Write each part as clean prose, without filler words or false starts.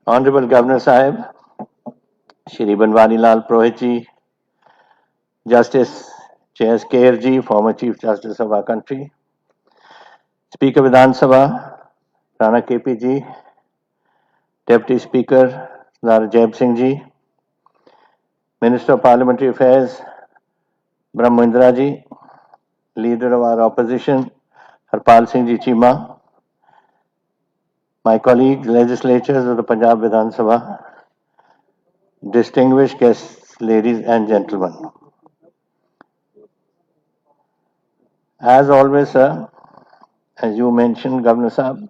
Honorable Governor Sahib, Shri Banwani Lal Purohit ji, Justice J.S. Kair ji, former Chief Justice of our country, Speaker Vidhan Sabha, Rana KP ji, Deputy Speaker Sardar Jayab Singh ji, Minister of Parliamentary Affairs Brahmendra ji, Leader of our opposition Harpal Singh ji Chima, my colleagues, legislators of the Punjab Vidhan Sabha, distinguished guests, ladies and gentlemen. As always, sir, as you mentioned, Governor Sahib,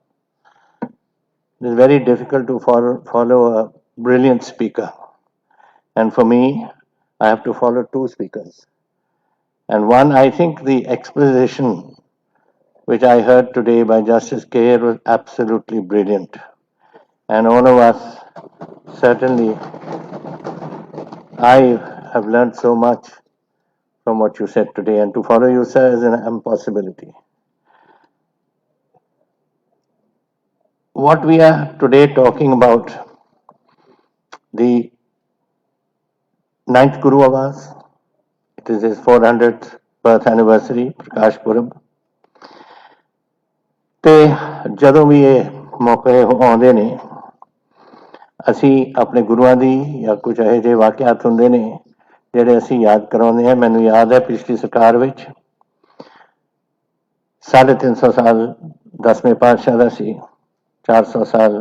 it is very difficult to follow a brilliant speaker. And for me, I have to follow two speakers. And one, I think the exposition which I heard today by Justice Kair was absolutely brilliant. And all of us, certainly, I have learned so much from what you said today. And to follow you, sir, is an impossibility. What we are today talking about, the ninth Guru of ours, it is his 400th birth anniversary, Prakash Purab. ਤੇ ਜਦੋਂ ਵੀ ਇਹ ਮੌਕੇ ਆਉਂਦੇ ਨੇ ਅਸੀਂ ਆਪਣੇ ਗੁਰੂਆਂ ਦੀ ਜਾਂ ਕੁਝ ਇਹੋ ਜਿਹੇ ਵਾਕਿਆਤ ਹੁੰਦੇ ਨੇ ਜਿਹੜੇ ਅਸੀਂ ਯਾਦ ਕਰਾਉਂਦੇ ਹਾਂ। ਮੈਨੂੰ ਯਾਦ ਹੈ ਪਿਛਲੀ ਸਰਕਾਰ ਵਿੱਚ 350 ਸਾਲ 10ਵੇਂ ਪਾਤਸ਼ਾਹ ਦਾ ਸੀ, 400 ਸਾਲ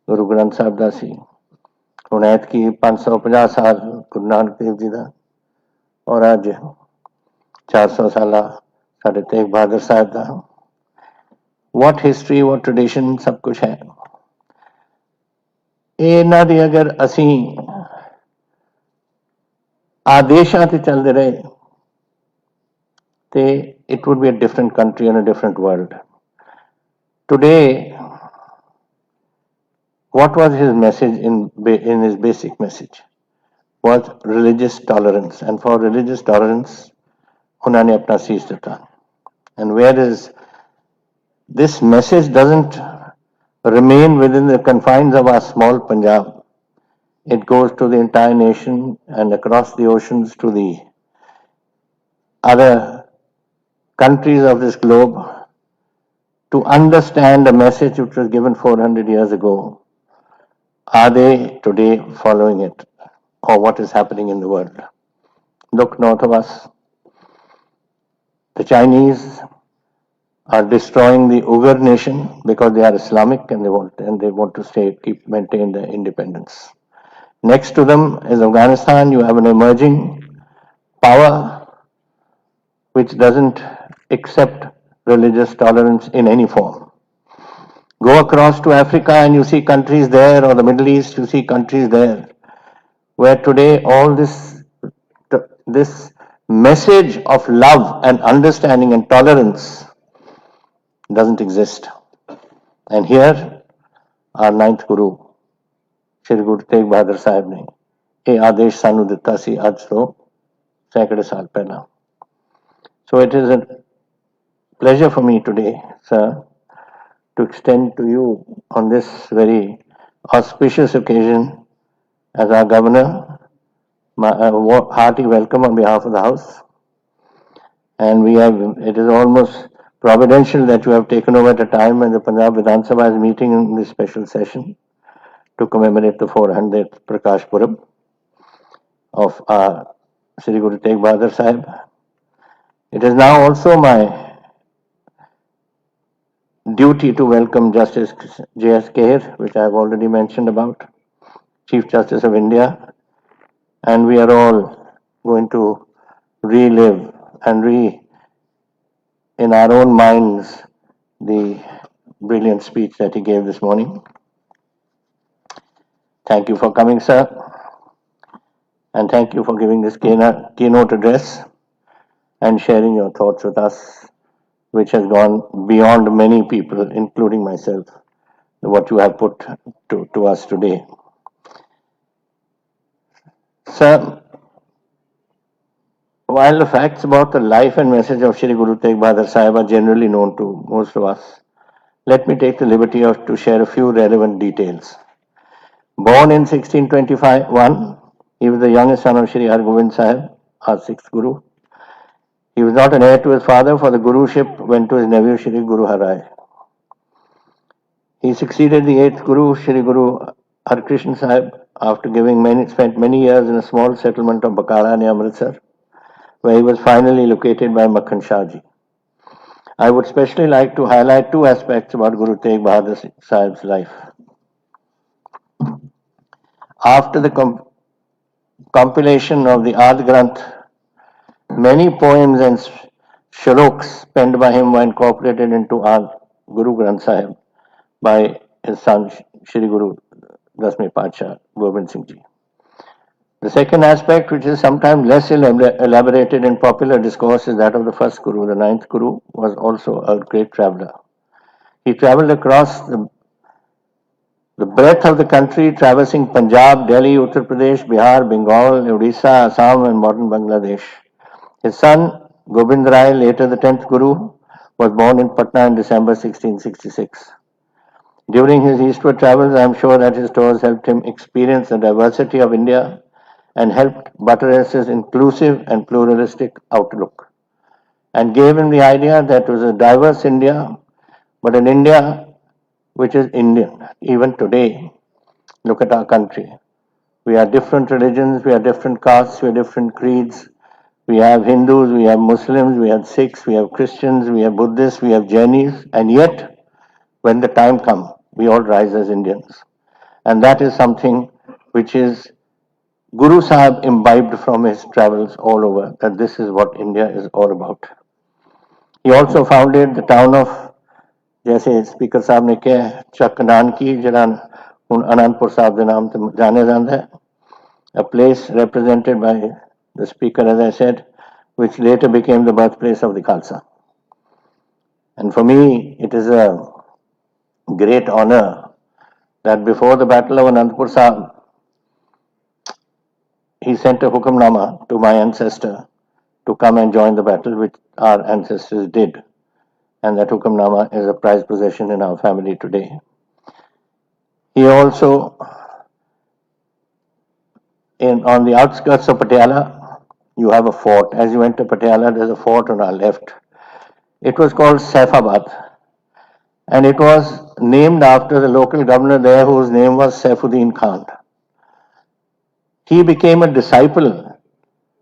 ਗੁਰੂ ਗ੍ਰੰਥ ਸਾਹਿਬ ਦਾ ਸੀ, ਹੁਣ ਐਤਕੀ 550 ਸਾਲ ਗੁਰੂ ਨਾਨਕ ਦੇਵ ਜੀ ਦਾ, ਔਰ ਅੱਜ 400 ਸਾਲਾ ਸਾਡੇ ਤੇਗ ਬਹਾਦਰ ਸਾਹਿਬ ਦਾ। what history, what tradition, सब कुछ है। ਇਹਨਾਂ ਦੀ ਅਗਰ ਅਸੀਂ ਆਦੇਸ਼ਾਂ ਤੇ ਚੱਲਦੇ ਰਹੇ ਤੇ it would be a different country and a different world. Today, what was his message in his basic message was religious tolerance, and for religious tolerance ਉਹਨਾਂ ਨੇ ਆਪਣਾ ਸੀਸ ਦਿੱਤਾ। And where is this message doesn't remain within the confines of our small Punjab. It goes to the entire nation and across the oceans to the other countries of this globe to understand a message which was given 400 years ago. Are they today following it, or what is happening in the world? Look north of us. The Chinese are destroying the Uyghur nation because they are Islamic and they want to maintain their independence. Next to them is Afghanistan. You have an emerging power which doesn't accept religious tolerance in any form. Go across to Africa and you see countries there, or the Middle East, you see countries there, where today all this message of love and understanding and tolerance doesn't exist. And here, our ninth Guru, Shri Guru Tegh Bahadur Sahib ne ਇਹ ਆਦੇਸ਼ ਸਾਨੂੰ ਦਿੱਤਾ ਸੀ ਅੱਜ ਤੋਂ ਸੈਂਕੜੇ ਸਾਲ ਪਹਿਲਾਂ। So it is a pleasure for me today, sir, to extend to you on this very auspicious occasion as our governor my hearty welcome on behalf of the House. And it is almost providential that you have taken over at a time when the Punjab Vidhan Sabha is meeting in this special session to commemorate the 400th Prakash Purab of Shri Guru Tegh Bahadur Sahib. It is now also my duty to welcome Justice J.S. Kair, which I have already mentioned about, Chief Justice of India, and we are all going to relive and in our own minds the brilliant speech that he gave this morning. Thank you for coming, sir, and thank you for giving this keynote address and sharing your thoughts with us, which has gone beyond many people, including myself, what you have put to us today. Sir, while the facts about the life and message of Shri Guru Tegh Bahadur Sahib are generally known to most of us, let me take the liberty to share a few relevant details. Born in 1621, he was the youngest son of Shri Hargobind Sahib, our sixth Guru. He was not an heir to his father, for the Guruship went to his nephew Shri Guru Har Rai. He succeeded the eighth Guru, Shri Guru Harkrishna Sahib, after spent many years in a small settlement of Bakara near Amritsar, where he was finally located by Makhan Shah Ji. I would especially like to highlight two aspects about Guru Tegh Bahadur Sahib's life. After the compilation of the Adi Granth, many poems and shloks penned by him were incorporated into our Guru Granth Sahib by his son Shri Guru Dasmi Pacha Gobind Singh Ji. The second aspect, which is sometimes less elaborated in popular discourse, is that of the first Guru. The ninth Guru was also a great traveler. He traveled across the breadth of the country, traversing Punjab, Delhi, Uttar Pradesh, Bihar, Bengal, Odisha, Assam, and modern Bangladesh. His son, Gobind Rai, later the 10th Guru, was born in Patna in December 1666. During his eastward travels, I am sure that his tours helped him experience the diversity of India and helped buttress his inclusive and pluralistic outlook, and gave him the idea that it was a diverse India, but an India which is Indian. Even today, look at our country. We are different religions, we are different castes, we are different creeds. We have Hindus, we have Muslims, we have Sikhs, we have Christians, we have Buddhists, we have Jainis, and yet, when the time comes, we all rise as Indians. And that is something which is Guru Sahib imbibed from his travels all over, that this is what India is all about. He also founded the town of, जैसे speaker साहब ने कहा, चक नानकी जिहड़ा हुण आनंदपुर साहब के नाम से जाने जाता है, a place represented by the speaker, as I said, which later became the birthplace of the Khalsa. And for me, it is a great honor that before the Battle of Anandpur Sahib, he sent a hukamnama to my ancestor to come and join the battle, which our ancestors did. And that hukamnama is a prized possession in our family today. He also, on the outskirts of Patiala, you have a fort. As you enter Patiala, there's a fort on our left. It was called Saifabad, and it was named after the local governor there, whose name was Saifuddin Khan. He became a disciple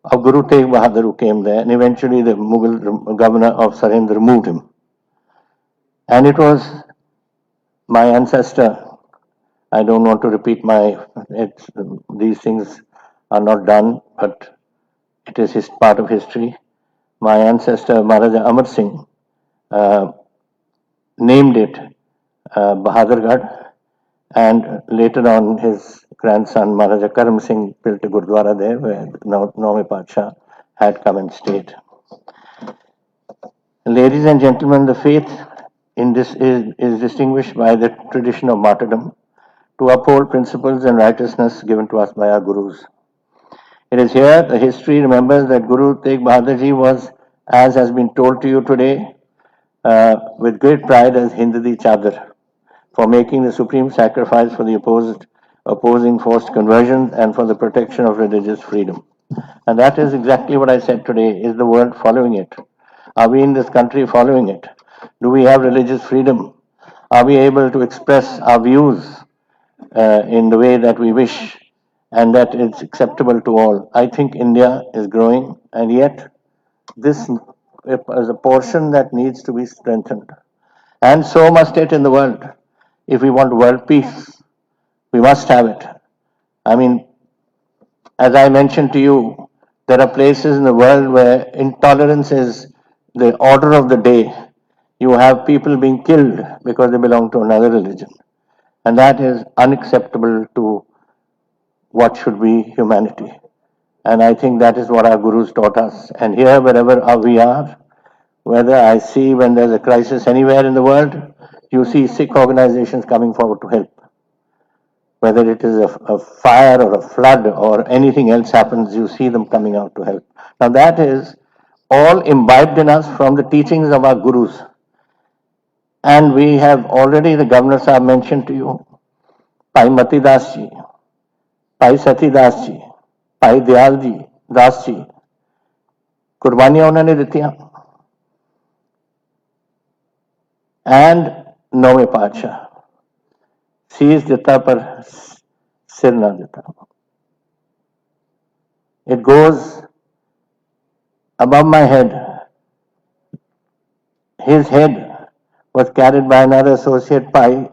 of Guru Tegh Bahadur, who came there, and eventually the Mughal governor of Sirhind removed him. And it was my ancestor. I don't want to repeat these things are not done, but it is part of history. My ancestor, Maharaja Amar Singh, named it Bahadurgarh, and later on his grandson, Maharaja Karam Singh, built a Gurdwara there where Naumi Padsha had come and stayed. Ladies and gentlemen, the faith in this is distinguished by the tradition of martyrdom to uphold principles and righteousness given to us by our Gurus. It is here the history remembers that Guru Tegh Bahadur Ji was, as has been told to you today, with great pride as Hindadi Chadar, for making the supreme sacrifice for the opposing forced conversions and for the protection of religious freedom. And that is exactly what I said today. Is the world following it? Are we in this country following it? Do we have religious freedom? Are we able to express our views in the way that we wish and that it's acceptable to all? I think India is growing, and yet this is a portion that needs to be strengthened. And so must it in the world. If we want world peace, we must have it. I mean, as I mentioned to you, there are places in the world where intolerance is the order of the day. You have people being killed because they belong to another religion. And that is unacceptable to what should be humanity. And I think that is what our Gurus taught us. And here, wherever we are, whether I see when there's a crisis anywhere in the world, you see Sikh organizations coming forward to help. Whether it is a fire or a flood or anything else happens, you see them coming out to help. Now that is all imbibed in us from the teachings of our Gurus. And we have already, the Governor Sahib mentioned to you, Bhai Mati Das Ji, भाई सतीदास जी, भाई दयाल जी दास जी, कुर्बानियां उन्होंने दित्तियां। And नौवें पातशाह, शीस दिता पर सिर ना दिता। It goes above my head. His head was carried by another associate, Pai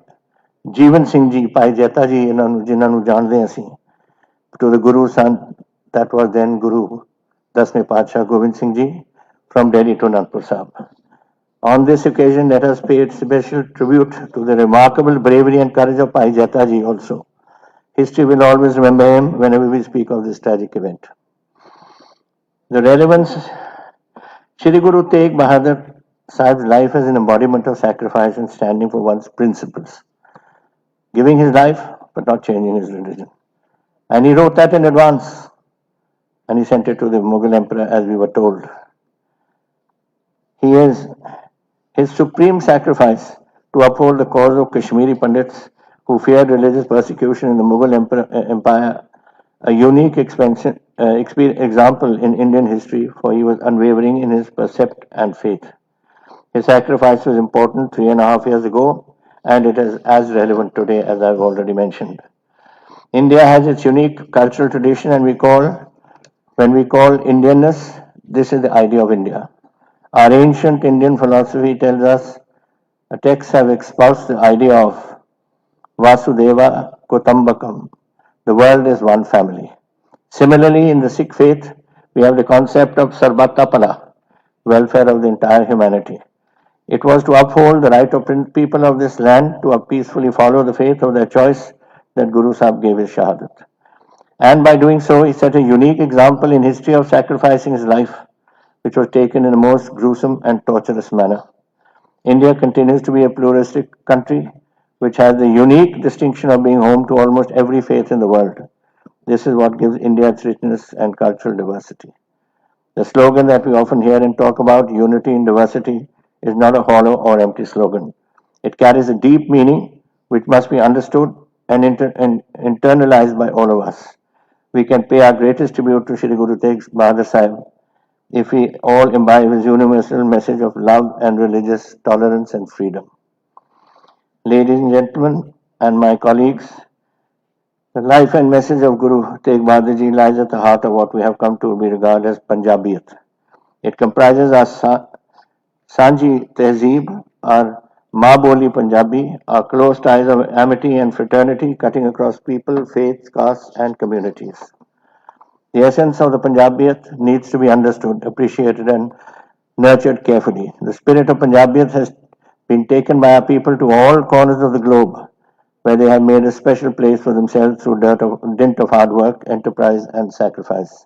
Jeevan Singh Ji, Pai Jeta Ji, जिन्हां नूं जाणदे हां असीं, to the Guru son, that was then Guru, Dasਵੇਂ Paatshah Gobind Singh Ji, from Delhi to Anandpur Sahib. On this occasion, let us pay special tribute to the remarkable bravery and courage of Pai Jeta Ji also. History will always remember him whenever we speak of this tragic event. The relevance, Shri Guru Tegh Bahadur Sahib's life as an embodiment of sacrifice and standing for one's principles, giving his life but not changing his religion. And he wrote that in advance and he sent it to the Mughal emperor, as we were told. He is his supreme sacrifice to uphold the cause of Kashmiri Pandits who feared religious persecution in the Mughal Empire, a unique example in Indian history, for he was unwavering in his percept and faith. His sacrifice was important 3.5 years ago, and it is as relevant today as I've already mentioned. India has its unique cultural tradition, and when we call Indianness, this is the idea of India. Our ancient Indian philosophy tells us, texts have espoused the idea of Vasudeva Kutambakam. The world is one family. Similarly, in the Sikh faith, we have the concept of Sarbatapala, welfare of the entire humanity. It was to uphold the right of people of this land to peacefully follow the faith of their choice that Guru Sahib gave his Shahadat. And by doing so, he set a unique example in history of sacrificing his life, which was taken in a most gruesome and torturous manner. India continues to be a pluralistic country which has the unique distinction of being home to almost every faith in the world. This is what gives India its richness and cultural diversity. The slogan that we often hear and talk about, unity in diversity, is not a hollow or empty slogan. It carries a deep meaning which must be understood and internalized by all of us. We can pay our greatest tribute to Shri Guru Tegh Bahadur Sahib if we all imbibe his universal message of love and religious tolerance and freedom. Ladies and gentlemen, and my colleagues, the life and message of Guru Tegh Bahadur Ji lies at the heart of what we have come to be regarded as Punjabiyat. It comprises our Sanji Tehzeeb, our Ma Boli Punjabi, our close ties of amity and fraternity cutting across people, faiths, castes, and communities. The essence of the Punjabiyat needs to be understood, appreciated, and nurtured carefully. The spirit of Punjabiyat has been taken by our people to all corners of the globe, where they have made a special place for themselves through dint of hard work, enterprise, and sacrifice.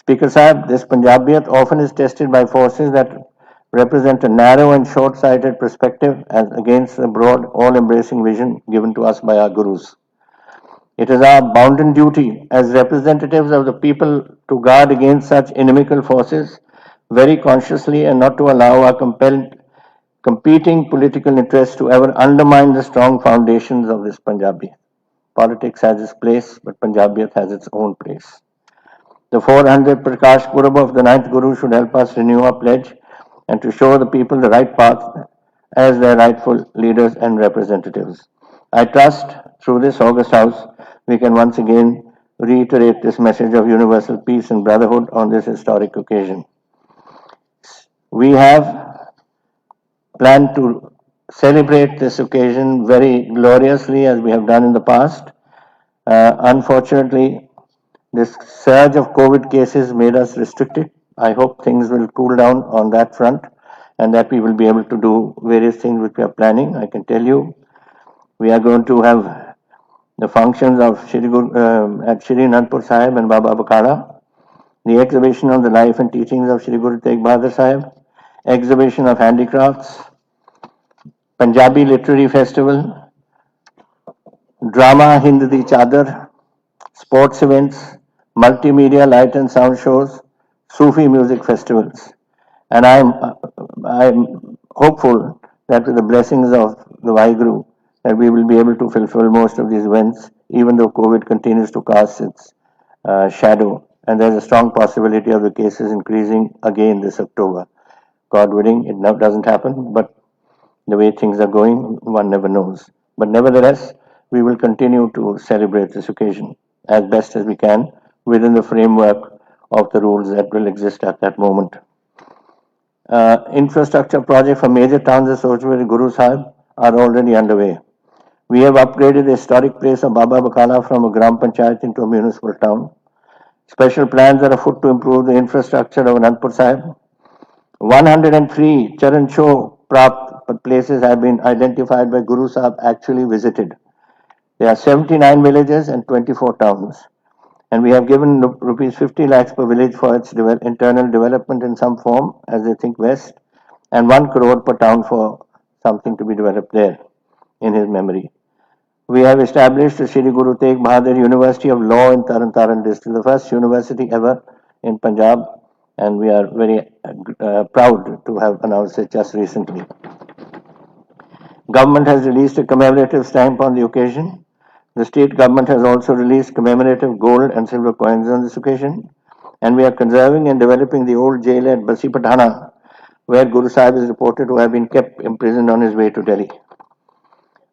Speaker Sahib, this Punjabiyat often is tested by forces that represent a narrow and short-sighted perspective as against the broad, all-embracing vision given to us by our gurus. It is our bounden duty as representatives of the people to guard against such inimical forces very consciously and not to allow our competing political interests to ever undermine the strong foundations of this Punjabi. Politics has its place, but Punjabiyat has its own place. The 400th Prakash Purab of the ninth Guru should help us renew our pledge and to show the people the right path as their rightful leaders and representatives. I trust through this August House we can once again reiterate this message of universal peace and brotherhood on this historic occasion. We have planned to celebrate this occasion very gloriously as we have done in the past. Unfortunately, this surge of COVID cases made us restricted. I hope things will cool down on that front and that we will be able to do various things which we are planning. I can tell you we are going to have the functions of at Shri Anandpur Sahib and Baba Bakala, the exhibition of the life and teachings of Shri Guru Tegh Bahadur Sahib, exhibition of handicrafts, Punjabi Literary Festival, drama Hind Di Chadar, sports events, multimedia light and sound shows, Sufi music festivals. And I'm hopeful that with the blessings of the Vaheguru, that we will be able to fulfill most of these events even though COVID continues to cast its shadow, and there's a strong possibility of the cases increasing again this October. God willing, it now doesn't happen, but the way things are going, one never knows. But nevertheless, we will continue to celebrate this occasion as best as we can within the framework of the rules that will exist at that moment. Infrastructure projects for major towns associated with Guru Sahib are already underway. We have upgraded the historic place of Baba Bakala from a Gram Panchayat into a municipal town. Special plans are afoot to improve the infrastructure of Anandpur Sahib. 103 Charan Show Prapt places have been identified by Guru Sahib actually visited. There are 79 villages and 24 towns. And we have given rupees 50 lakhs per village for its internal development in some form, as they think best, and 1 crore per town for something to be developed there in his memory. We have established the Shri Guru Tegh Bahadur University of Law in Taran district, the first university ever in Punjab, and we are very proud to have announced it just recently. Government has released a commemorative stamp on the occasion. The state government has also released commemorative gold and silver coins on this occasion, and we are conserving and developing the old jail at Basi Patana, where Guru Sahib is reported to have been kept imprisoned on his way to Delhi.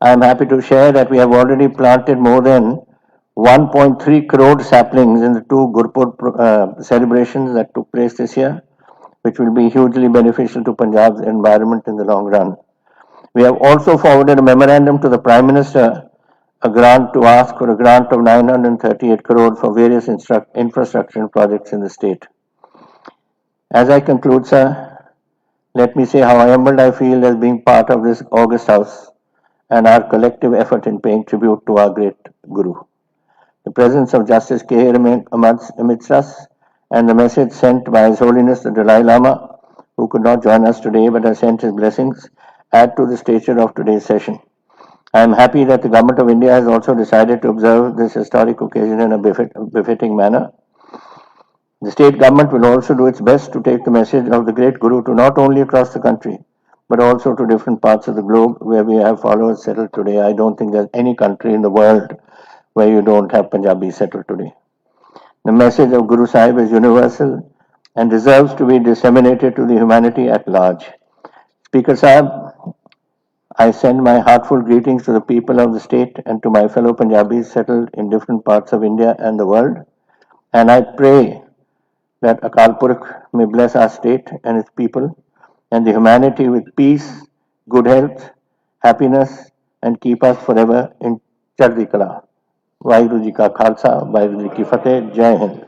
I am happy to share that we have already planted more than 1.3 crore saplings in the two Gurpurab celebrations that took place this year, which will be hugely beneficial to Punjab's environment in the long run. We have also forwarded a memorandum to the Prime Minister, a grant to ask for a grant of 938 crore for various infrastructure projects in the state. As I conclude, sir, let me say how humbled I feel as being part of this august house and our collective effort in paying tribute to our great Guru. The presence of Justice K. amidst us and the message sent by His Holiness the Dalai Lama, who could not join us today but has sent his blessings, add to the stature of today's session. I am happy that the Government of India has also decided to observe this historic occasion in a befitting manner. The state government will also do its best to take the message of the great Guru to not only across the country, but also to different parts of the globe where we have followers settled today. I don't think there's any country in the world where you don't have Punjabis settled today. The message of Guru Sahib is universal and deserves to be disseminated to the humanity at large. Speaker Sahib, I send my heartfelt greetings to the people of the state and to my fellow Punjabis settled in different parts of India and the world, and I pray that Akal Purkh may bless our state and its people and the humanity with peace, good health, happiness, and keep us forever in Chardi Kala. Vaheguru Ji Ka Khalsa, Vaheguru Ji Ki Fateh, Jai Hind.